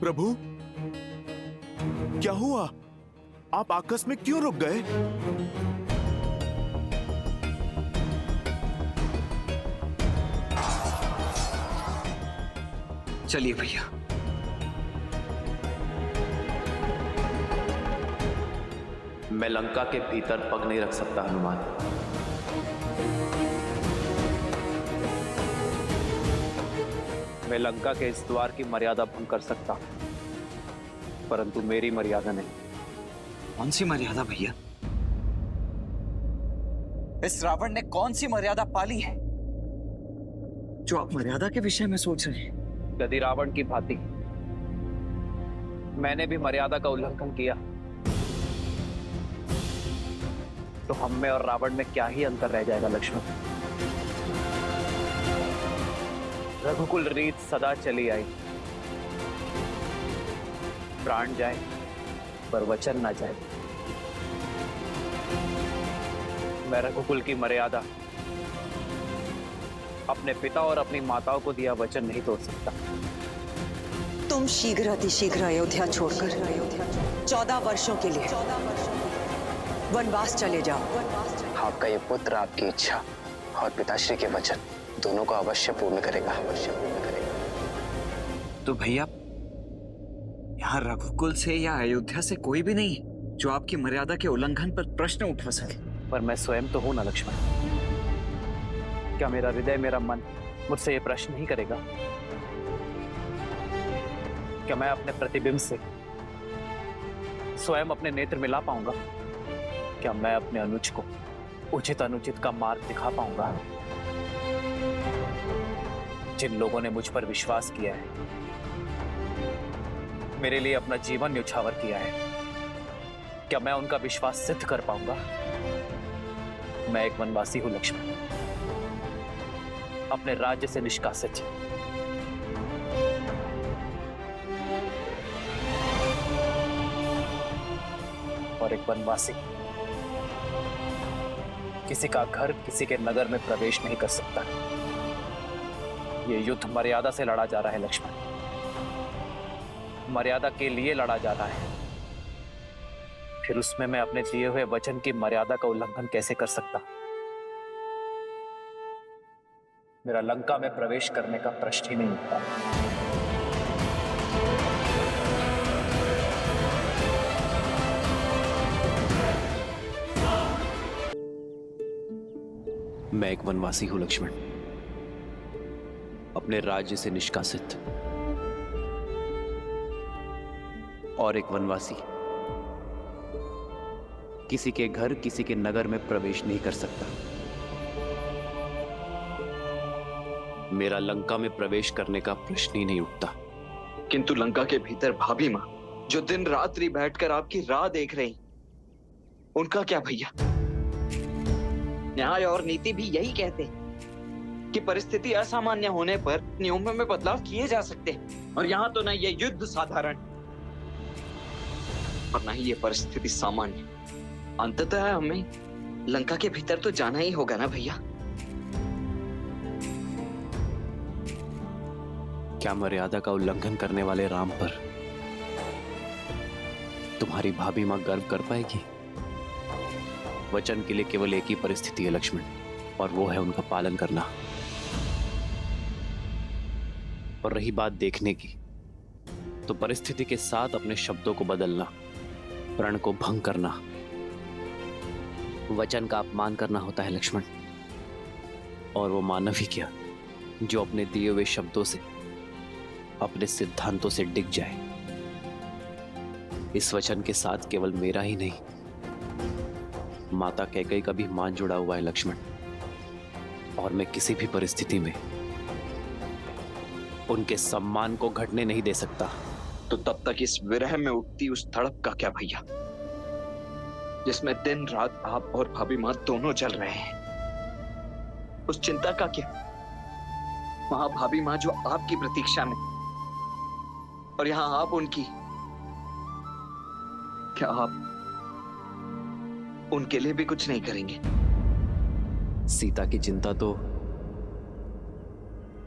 प्रभु, क्या हुआ? आप आकाश में क्यों रुक गए? चलिए भैया। मैं लंका के भीतर पग नहीं रख सकता हनुमान। मैं लंका के इस द्वार की मर्यादा भंग कर सकता, परंतु मेरी मर्यादा नहीं। कौन सी मर्यादा भैया? इस रावण ने कौन सी मर्यादा पाली है जो आप मर्यादा के विषय में सोच रहे हैं? यदि रावण की भांति मैंने भी मर्यादा का उल्लंघन किया तो हम में और रावण में क्या ही अंतर रह जाएगा लक्ष्मण। रघुकुल रीत सदा चली आई, प्राण जाए पर वचन ना जाए। मैं रघुकुल की मर्यादा, अपने पिता और अपनी माताओं को दिया वचन नहीं तोड़ सकता। तुम शीघ्र अतिशीघ्र अयोध्या छोड़कर 14 वर्षों के लिए वनवास चले जाओ। आपका ये पुत्र आपकी इच्छा और पिताश्री के वचन दोनों को अवश्य पूर्ण करेगा, अवश्य पूर्ण करेगा। तो भैया, यहाँ रघुकुल से या अयोध्या से कोई भी नहीं है जो आपकी मर्यादा के उल्लंघन पर प्रश्न उठा सके। पर मैं स्वयं तो हूं ना लक्ष्मण। क्या मेरा हृदय, मेरा मन मुझसे ये प्रश्न नहीं करेगा? क्या मैं अपने प्रतिबिंब से स्वयं अपने नेत्र मिला पाऊंगा? क्या मैं अपने अनुज को उचित अनुचित का मार्ग दिखा पाऊंगा? जिन लोगों ने मुझ पर विश्वास किया है, मेरे लिए अपना जीवन न्यौछावर किया है, क्या मैं उनका विश्वास सिद्ध कर पाऊंगा? मैं एक वनवासी हूं लक्ष्मण, अपने राज्य से निष्कासित। और एक वनवासी किसी का घर, किसी के नगर में प्रवेश नहीं कर सकता। यह युद्ध मर्यादा से लड़ा जा रहा है लक्ष्मण, मर्यादा के लिए लड़ा जा रहा है। फिर उसमें मैं अपने दिए हुए वचन की मर्यादा का उल्लंघन कैसे कर सकता? मेरा लंका में प्रवेश करने का प्रश्न ही नहीं उठता। मैं एक वनवासी हूं लक्ष्मण, अपने राज्य से निष्कासित। और एक वनवासी किसी के घर, किसी के नगर में प्रवेश नहीं कर सकता। मेरा लंका में प्रवेश करने का प्रश्न ही नहीं उठता। किंतु लंका के भीतर भाभी मां जो दिन रात्रि बैठकर आपकी राह देख रही, उनका क्या भैया? न्याय और नीति भी यही कहते हैं कि परिस्थिति असामान्य होने पर नियमों में बदलाव किए जा सकते हैं। और यहाँ तो ना ये युद्ध साधारण और ना ही ये परिस्थिति सामान्य। अंततः हमें लंका के भीतर तो जाना ही होगा ना भैया। क्या मर्यादा का उल्लंघन करने वाले राम पर तुम्हारी भाभी मां गर्व कर पाएगी? वचन के लिए केवल एक ही परिस्थिति है लक्ष्मण, और वो है उनका पालन करना। और रही बात देखने की, तो परिस्थिति के साथ अपने शब्दों को बदलना, प्रण को भंग करना, वचन का अपमान करना होता है लक्ष्मण। और वो मानव ही क्या जो अपने दिए हुए शब्दों से, अपने सिद्धांतों से डिग जाए। इस वचन के साथ केवल मेरा ही नहीं, माता कैकेयी का भी मान जुड़ा हुआ है लक्ष्मण। और मैं किसी भी परिस्थिति में उनके सम्मान को घटने नहीं दे सकता। तो तब तक इस विरह में उठती उस तड़प का क्या भैया, जिसमें दिन रात आप और भाभी मां दोनों जल रहे हैं? उस चिंता का क्या? वहां भाभी मां जो आपकी प्रतीक्षा में, और यहां आप उनकी। क्या आप उनके लिए भी कुछ नहीं करेंगे? सीता की चिंता तो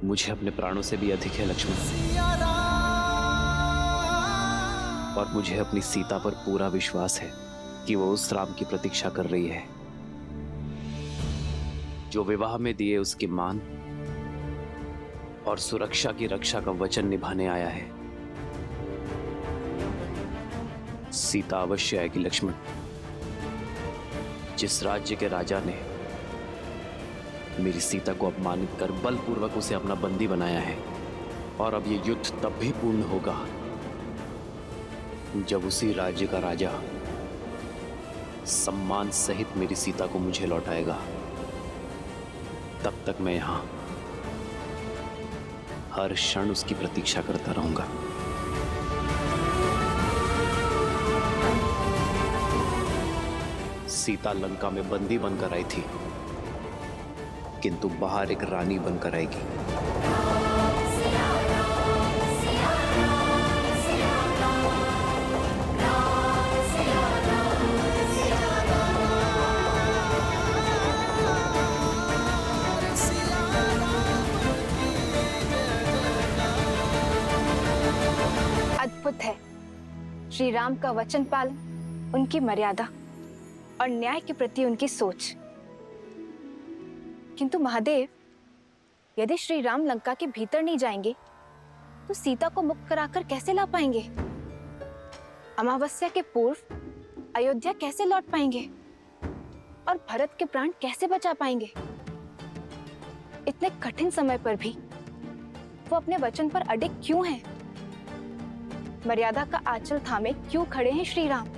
मुझे अपने प्राणों से भी अधिक है लक्ष्मण। और मुझे अपनी सीता पर पूरा विश्वास है कि वो उस राम की प्रतीक्षा कर रही है जो विवाह में दिए उसके मान और सुरक्षा की रक्षा का वचन निभाने आया है। सीता अवश्य आएगी लक्ष्मण। जिस राज्य के राजा ने मेरी सीता को अपमानित कर बलपूर्वक उसे अपना बंदी बनाया है, और अब ये युद्ध तब भी पूर्ण होगा जब उसी राज्य का राजा सम्मान सहित मेरी सीता को मुझे लौटाएगा। तब तक मैं यहां हर क्षण उसकी प्रतीक्षा करता रहूंगा। सीता लंका में बंदी बनकर आई थी, किंतु बाहर एक रानी बनकर आएगी। अद्भुत है श्री राम का वचन पालन, उनकी मर्यादा और न्याय के प्रति उनकी सोच। किंतु महादेव, यदि श्री राम लंका के भीतर नहीं जाएंगे तो सीता को मुक्त कराकर कैसे ला पाएंगे? अमावस्या के पूर्व अयोध्या कैसे लौट पाएंगे? और भरत के प्राण कैसे बचा पाएंगे? इतने कठिन समय पर भी वो अपने वचन पर अडिग क्यों हैं? मर्यादा का आंचल थामे क्यों खड़े हैं श्री राम?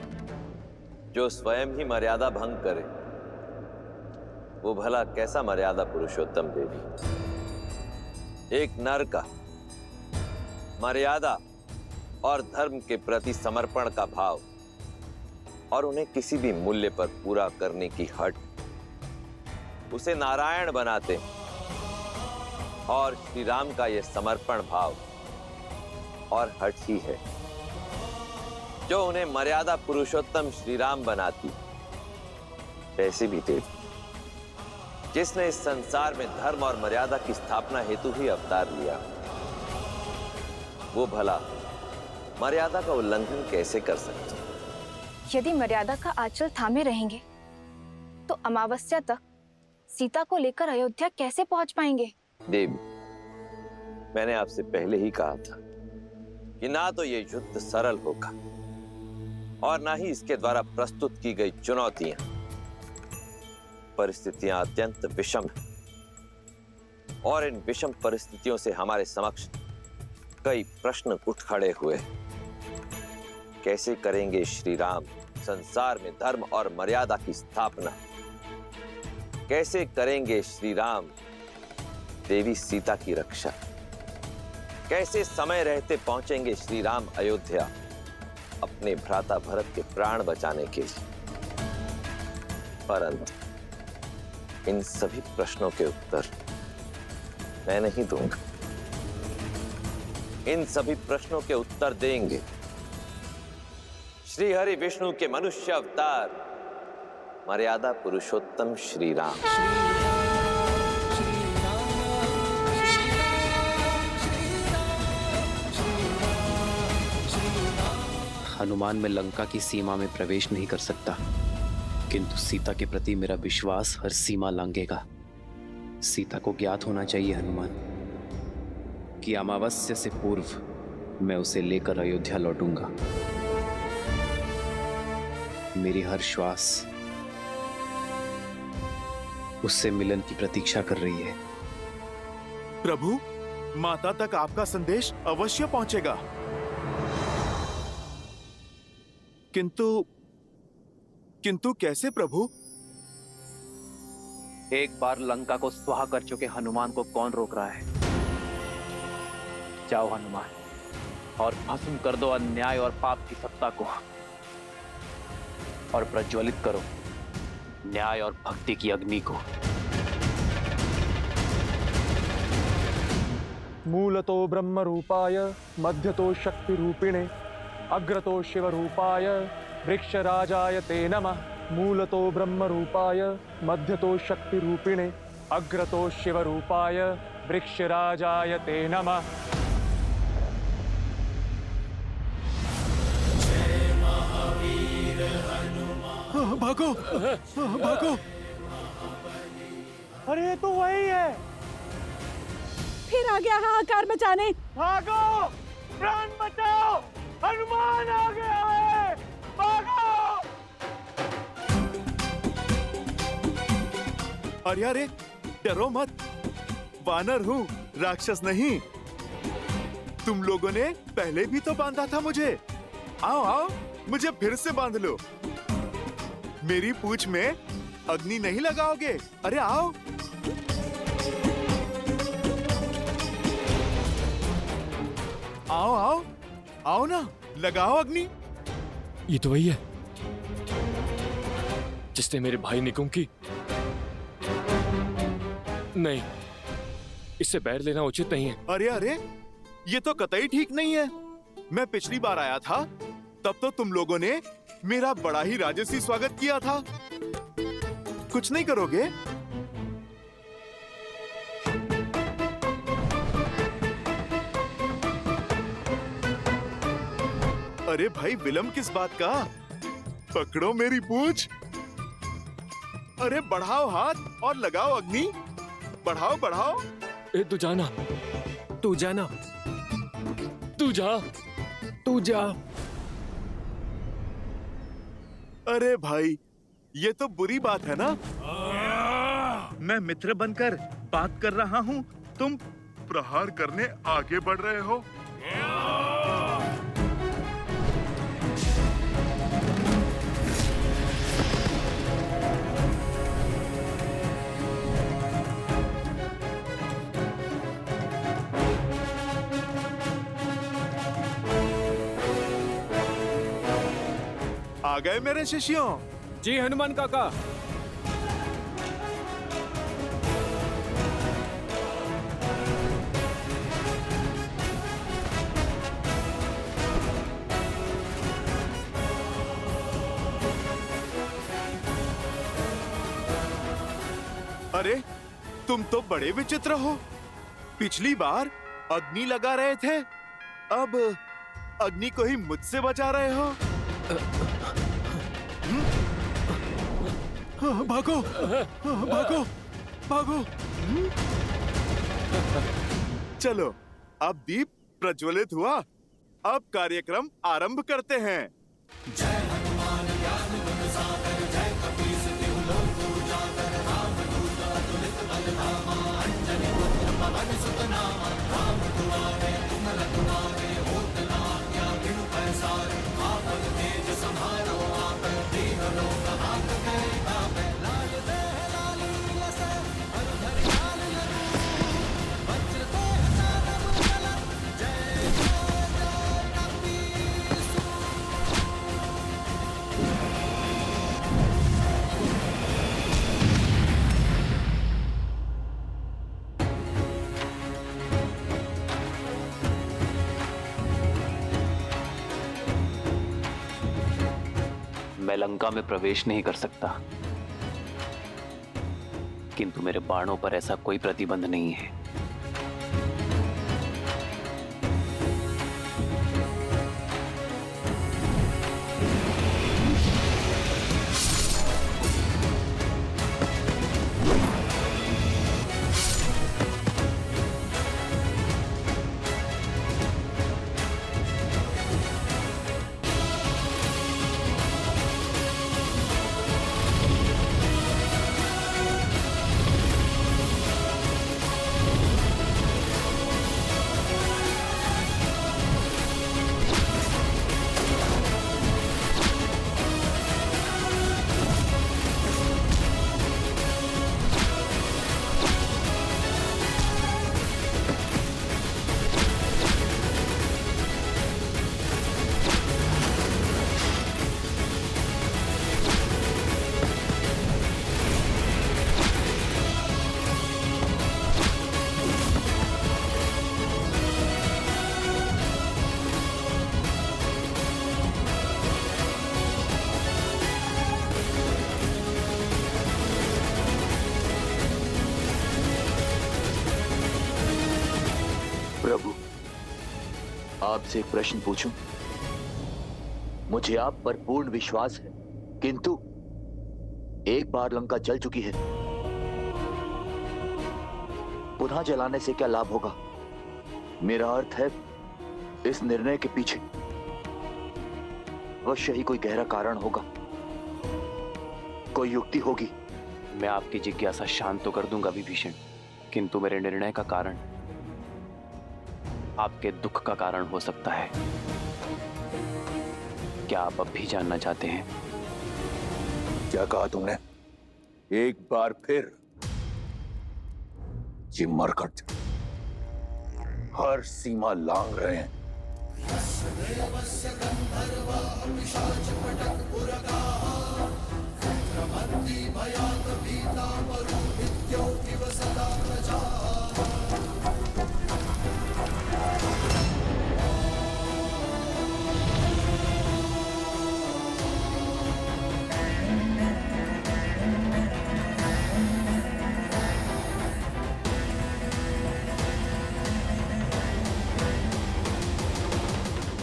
जो स्वयं ही मर्यादा भंग करे वो भला कैसा मर्यादा पुरुषोत्तम देवी? एक नर का मर्यादा और धर्म के प्रति समर्पण का भाव और उन्हें किसी भी मूल्य पर पूरा करने की हट उसे नारायण बनाते हैं। और श्री राम का यह समर्पण भाव और हट ही है जो उन्हें मर्यादा पुरुषोत्तम श्री राम बनाती। वैसे भी देवी, जिसने इस संसार में धर्म और मर्यादा की स्थापना हेतु ही अवतार लिया, वो भला मर्यादा का उल्लंघन कैसे कर सकते? यदि मर्यादा का आंचल थामे रहेंगे तो अमावस्या तक सीता को लेकर अयोध्या कैसे पहुंच पाएंगे? देवी, मैंने आपसे पहले ही कहा था कि ना तो ये युद्ध सरल होगा और ना ही इसके द्वारा प्रस्तुत की गई चुनौतियां। परिस्थितियां अत्यंत विषम हैं और इन विषम परिस्थितियों से हमारे समक्ष कई प्रश्न उठ खड़े हुए। कैसे करेंगे श्री राम संसार में धर्म और मर्यादा की स्थापना? कैसे करेंगे श्री राम देवी सीता की रक्षा? कैसे समय रहते पहुंचेंगे श्री राम अयोध्या अपने भ्राता भरत के प्राण बचाने के लिए? परंतु इन सभी प्रश्नों के उत्तर मैं नहीं दूंगा। इन सभी प्रश्नों के उत्तर देंगे श्री हरि विष्णु के मनुष्य अवतार मर्यादा पुरुषोत्तम श्री राम। हनुमान में लंका की सीमा में प्रवेश नहीं कर सकता, किंतु सीता के प्रति मेरा विश्वास हर सीमा लांघेगा। सीता को ज्ञात होना चाहिए हनुमान कि अमावस्या से पूर्व मैं उसे लेकर अयोध्या लौटूंगा। मेरी हर श्वास उससे मिलन की प्रतीक्षा कर रही है। प्रभु, माता तक आपका संदेश अवश्य पहुंचेगा। किंतु कैसे प्रभु? एक बार लंका को स्वाहा कर चुके हनुमान को कौन रोक रहा है? जाओ हनुमान और भस्म कर दो अन्याय और पाप की सत्ता को, और प्रज्वलित करो न्याय और भक्ति की अग्नि को। मूलतो ब्रह्म रूपाय मध्यतो शक्ति रूपिणे अग्रतो शिव रूपाय वृक्षराजाय ते नमः। मूलतो ब्रह्म रूपाय मध्यतो शक्ति रूपिणे अग्रतो शिव रूपाय वृक्षराजाय ते नमः। भागो भागो। अरे ये तो वही है। फिर आ गया हाहाकार मचाने। भागो, प्राण बचाओ, हनुमान आ गया है, भागो। अरे अरे, डरो मत, वानर हूँ, राक्षस नहीं। तुम लोगों ने पहले भी तो बांधा था मुझे। आओ आओ, मुझे फिर से बांध लो। मेरी पूंछ में अग्नि नहीं लगाओगे? अरे आओ। आओ आओ आओ ना, लगाओ अग्नि। ये तो वही है जिसने मेरे भाई निकुंभ की। नहीं, इससे बैर लेना उचित नहीं है। अरे अरे, ये तो कतई ठीक नहीं है। मैं पिछली बार आया था तब तो तुम लोगों ने मेरा बड़ा ही राजसी स्वागत किया था। कुछ नहीं करोगे? अरे भाई, विलंब किस बात का? पकड़ो मेरी पूंछ। अरे बढ़ाओ हाथ और लगाओ अग्नि। बढ़ाओ बढ़ाओ। ए, तू जाना, तू जाना, तू जा, तू जा। अरे भाई, ये तो बुरी बात है ना। मैं मित्र बनकर बात कर रहा हूँ, तुम प्रहार करने आगे बढ़ रहे हो। आ गए मेरे शिष्यों? जी हनुमान काका। अरे, तुम तो बड़े विचित्र हो। पिछली बार अग्नि लगा रहे थे, अब अग्नि को ही मुझसे बचा रहे हो। भागो भागो भागो। चलो, अब दीप प्रज्वलित हुआ, अब कार्यक्रम आरंभ करते हैं। मैं लंका में प्रवेश नहीं कर सकता, किंतु मेरे बाणों पर ऐसा कोई प्रतिबंध नहीं है। प्रभु, आपसे एक प्रश्न पूछूं? मुझे आप पर पूर्ण विश्वास है, किंतु एक बार लंका जल चुकी है, पुनः जलाने से क्या लाभ होगा? मेरा अर्थ है, इस निर्णय के पीछे अवश्य ही कोई गहरा कारण होगा, कोई युक्ति होगी। मैं आपकी जिज्ञासा शांत तो कर दूंगा विभीषण, किंतु मेरे निर्णय का कारण आपके दुख का कारण हो सकता है। क्या आप अब भी जानना चाहते हैं? क्या कहा तुमने? एक बार फिर? ये मरकट हर सीमा लांघ रहे हैं।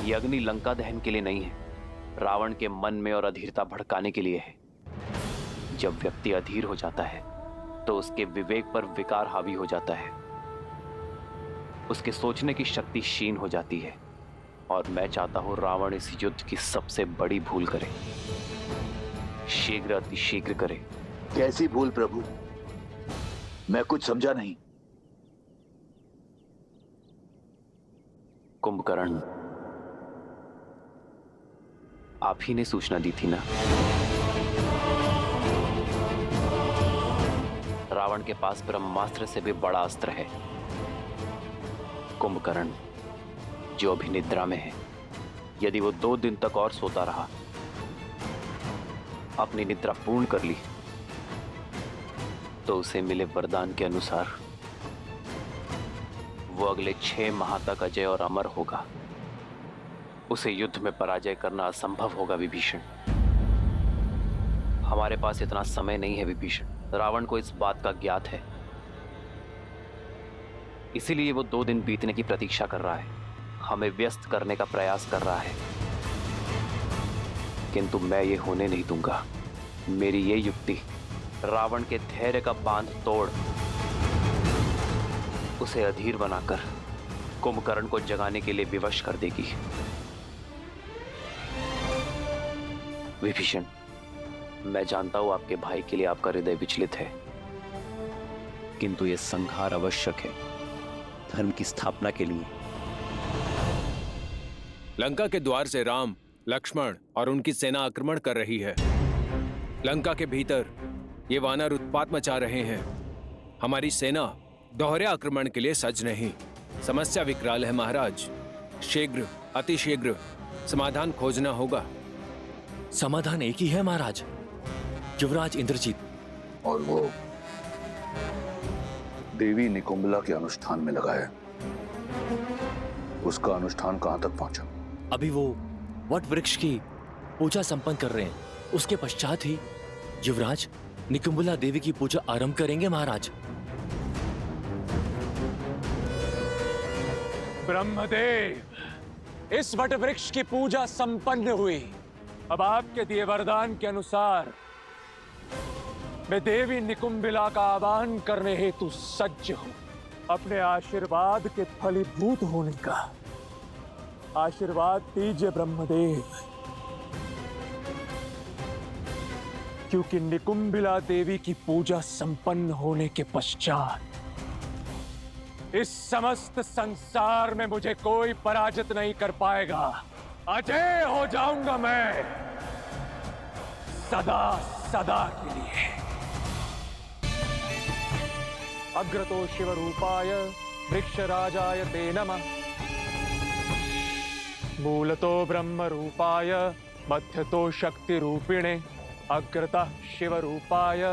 ये अग्नि लंका दहन के लिए नहीं है, रावण के मन में और अधीरता भड़काने के लिए है। जब व्यक्ति अधीर हो जाता है तो उसके विवेक पर विकार हावी हो जाता है, उसके सोचने की शक्ति क्षीण हो जाती है, और मैं चाहता हूं रावण इस युद्ध की सबसे बड़ी भूल करे, शीघ्र अतिशीघ्र करे। कैसी भूल प्रभु? मैं कुछ समझा नहीं। कुंभकर्ण, आप ही ने सूचना दी थी ना? रावण के पास ब्रह्मास्त्र से भी बड़ा अस्त्र है। कुंभकर्ण, जो अभी निद्रा में है, यदि वो 2 दिन तक और सोता रहा, अपनी निद्रा पूर्ण कर ली, तो उसे मिले वरदान के अनुसार वो अगले 6 माह तक अजय और अमर होगा। उसे युद्ध में पराजय करना असंभव होगा विभीषण। हमारे पास इतना समय नहीं है विभीषण। रावण को इस बात का ज्ञात है, इसीलिए वो 2 दिन बीतने की प्रतीक्षा कर रहा है, हमें व्यस्त करने का प्रयास कर रहा है, किंतु मैं ये होने नहीं दूंगा। मेरी ये युक्ति रावण के धैर्य का बांध तोड़ उसे अधीर बनाकर कुंभकर्ण को जगाने के लिए विवश कर देगी। विभीषण, मैं जानता हूं आपके भाई के लिए आपका हृदय विचलित है, किंतु यह संहार आवश्यक है धर्म की स्थापना के लिए। लंका के द्वार से राम, लक्ष्मण और उनकी सेना आक्रमण कर रही है। लंका के भीतर ये वानर उत्पात मचा रहे हैं। हमारी सेना दोहरे आक्रमण के लिए सज्ज नहीं। समस्या विकराल है महाराज। शीघ्र, अतिशीघ्र समाधान खोजना होगा। समाधान एक ही है महाराज, युवराज इंद्रजीत। और वो देवी निकुंभला के अनुष्ठान में लगा है। उसका अनुष्ठान कहां तक पहुंचा? अभी वो वट वृक्ष की पूजा संपन्न कर रहे हैं। उसके पश्चात ही युवराज निकुंभला देवी की पूजा आरंभ करेंगे महाराज। ब्रह्मदेव, इस वट वृक्ष की पूजा संपन्न हुई। अब आपके दिए वरदान के अनुसार मैं देवी निकुंभिला का आह्वान करने हेतु सज्ज हूं। अपने आशीर्वाद के फलीभूत होने का आशीर्वाद दीजिए ब्रह्मदेव, क्योंकि निकुंभिला देवी की पूजा संपन्न होने के पश्चात इस समस्त संसार में मुझे कोई पराजित नहीं कर पाएगा। अजय हो जाऊंगा मैं सदा सदा के लिए। अग्रतो शिव रूपाय वृक्षराजाय ते नमः। मूलतो ब्रह्म रूपाय मध्यतो शक्ति रूपिणे। अग्रतः शिव रूपाय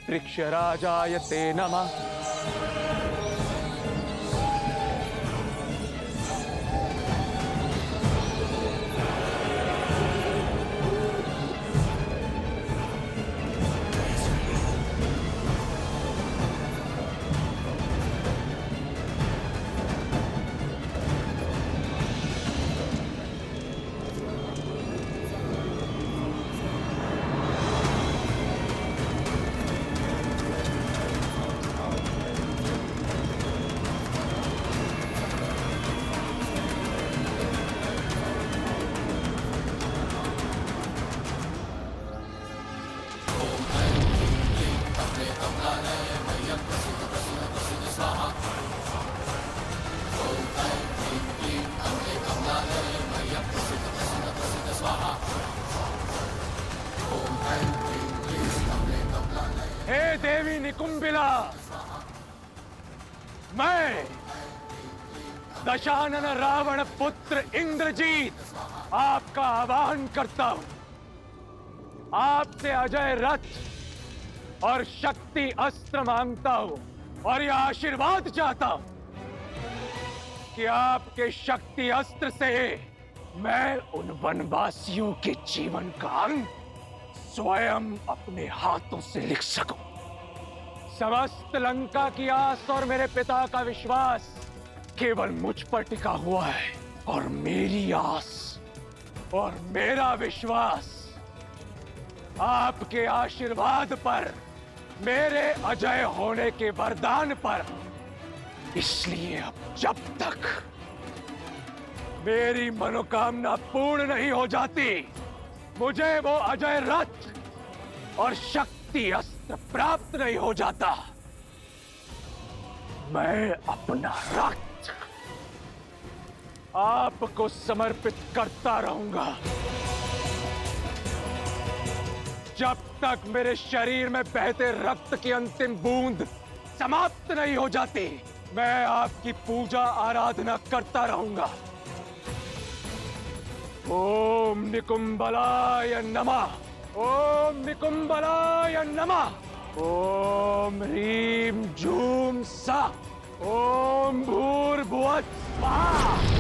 वृक्षराजाय ते नमः। निकुंबिला, मैं दशानन रावण पुत्र इंद्रजीत आपका आह्वान करता हूं। आपसे अजय रथ और शक्ति अस्त्र मांगता हूं और यह आशीर्वाद चाहता हूं कि आपके शक्ति अस्त्र से मैं उन वनवासियों के जीवन का अंत स्वयं अपने हाथों से लिख सकूं। समस्त लंका की आस और मेरे पिता का विश्वास केवल मुझ पर टिका हुआ है और मेरी आस और मेरा विश्वास आपके आशीर्वाद पर, मेरे अजय होने के वरदान पर। इसलिए अब जब तक मेरी मनोकामना पूर्ण नहीं हो जाती, मुझे वो अजय रथ और शक्ति अस्त्र प्राप्त नहीं हो जाता, मैं अपना रक्त आपको समर्पित करता रहूंगा। जब तक मेरे शरीर में बहते रक्त की अंतिम बूंद समाप्त नहीं हो जाती, मैं आपकी पूजा आराधना करता रहूंगा। ओम निकुंबलाय नमः, ओम निकुंबलाय नमः, ओम ह्रीम झूम सा, ओम भूर्भुवः स्वाहा।